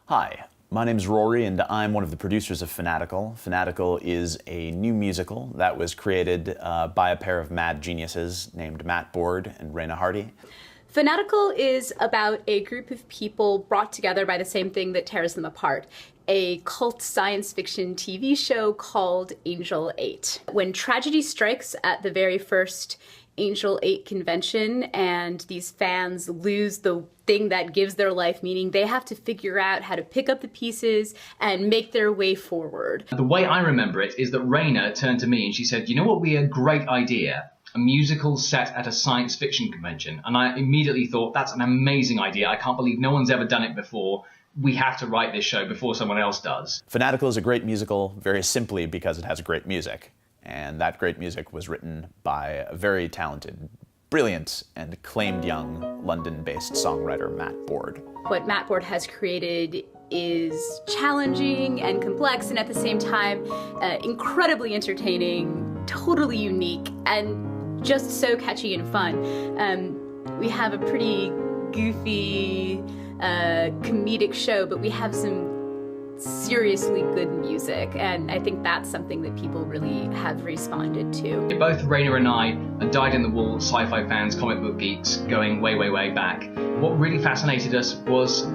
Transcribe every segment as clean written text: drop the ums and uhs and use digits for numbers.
Hi, my name's Rory and I'm one of the producers of Fanatical. Fanatical is a new musical that was created by a pair of mad geniuses named Matt Board and Raina Hardy. Fanatical is about a group of people brought together by the same thing that tears them apart. A cult science fiction TV show called Angel 8. When tragedy strikes at the very first Angel 8 convention and these fans lose the thing that gives their life meaning, they have to figure out how to pick up the pieces and make their way forward. The way I remember it is that Raina turned to me and she said, "You know what would be a great idea? A musical set at a science fiction convention." And I immediately thought, that's an amazing idea. I can't believe no one's ever done it before. We have to write this show before someone else does. Fanatical is a great musical very simply because it has great music. And that great music was written by a very talented, brilliant, and acclaimed young London-based songwriter, Matt Board. What Matt Board has created is challenging and complex and at the same time incredibly entertaining, totally unique, and just so catchy and fun. We have a pretty goofy, comedic show, but we have some seriously good music, and I think that's something that people really have responded to. Both Raina and I are dyed-in-the-wool sci-fi fans, comic book geeks, going way, way, way back. What really fascinated us was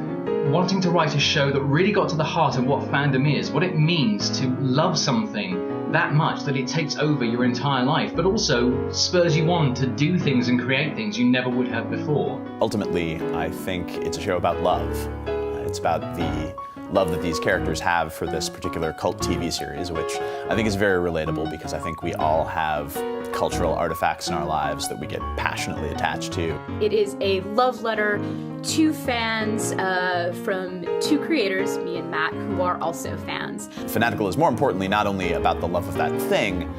wanting to write a show that really got to the heart of what fandom is, what it means to love something that much that it takes over your entire life, but also spurs you on to do things and create things you never would have before. Ultimately, I think it's a show about love. It's about the love that these characters have for this particular cult TV series, which I think is very relatable because I think we all have cultural artifacts in our lives that we get passionately attached to. It is a love letter to fans from two creators, me and Matt, who are also fans. Fanatical is more importantly not only about the love of that thing,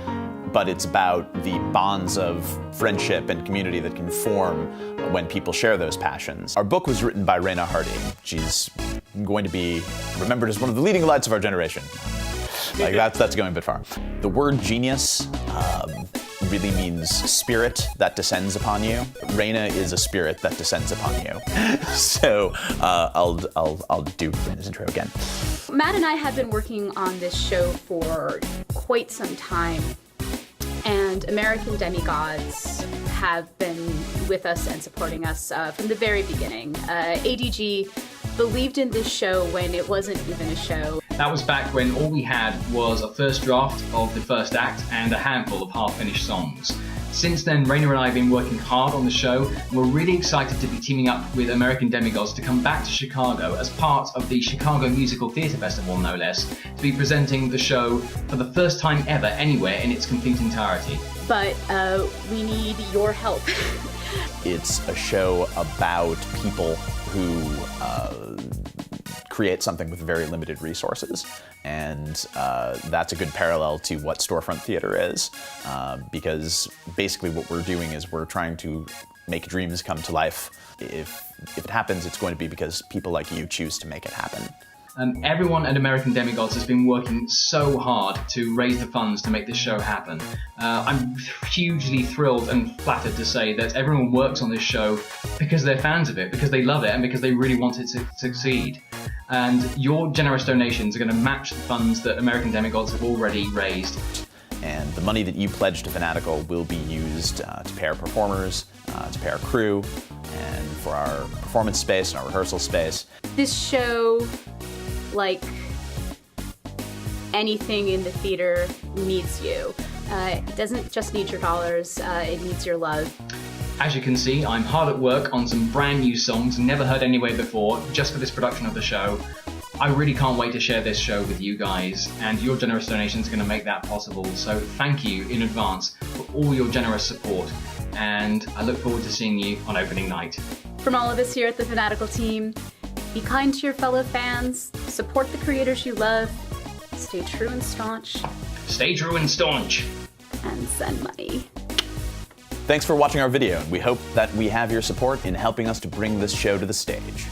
but it's about the bonds of friendship and community that can form when people share those passions. Our book was written by Raina Hardy. She's going to be remembered as one of the leading lights of our generation. Like that's going a bit far. The word genius really means spirit that descends upon you. Raina is a spirit that descends upon you. So I'll do Raina's intro again. Matt and I have been working on this show for quite some time. And American Demigods have been with us and supporting us from the very beginning. ADG believed in this show when it wasn't even a show. That was back when all we had was a first draft of the first act and a handful of half-finished songs. Since then, Raina and I have been working hard on the show, and we're really excited to be teaming up with American Demigods to come back to Chicago as part of the Chicago Musical Theatre Festival, no less, to be presenting the show for the first time ever anywhere in its complete entirety. But we need your help. It's a show about people who create something with very limited resources, and that's a good parallel to what storefront theater is, because basically what we're doing is we're trying to make dreams come to life. If it happens, it's going to be because people like you choose to make it happen. Everyone at American Demigods has been working so hard to raise the funds to make this show happen. I'm hugely thrilled and flattered to say that everyone works on this show because they're fans of it, because they love it, and because they really want it to succeed. And your generous donations are going to match the funds that American Demigods have already raised. And the money that you pledge to Fanatical will be used to pay our performers, to pay our crew, and for our performance space and our rehearsal space. This show, like anything in the theater, needs you. It doesn't just need your dollars, it needs your love. As you can see, I'm hard at work on some brand new songs never heard anywhere before, just for this production of the show. I really can't wait to share this show with you guys, and your generous donations are going to make that possible. So thank you in advance for all your generous support, and I look forward to seeing you on opening night. From all of us here at the Fanatical team, be kind to your fellow fans, support the creators you love, stay true and staunch. Stay true and staunch. And send money. Thanks for watching our video, and we hope that we have your support in helping us to bring this show to the stage.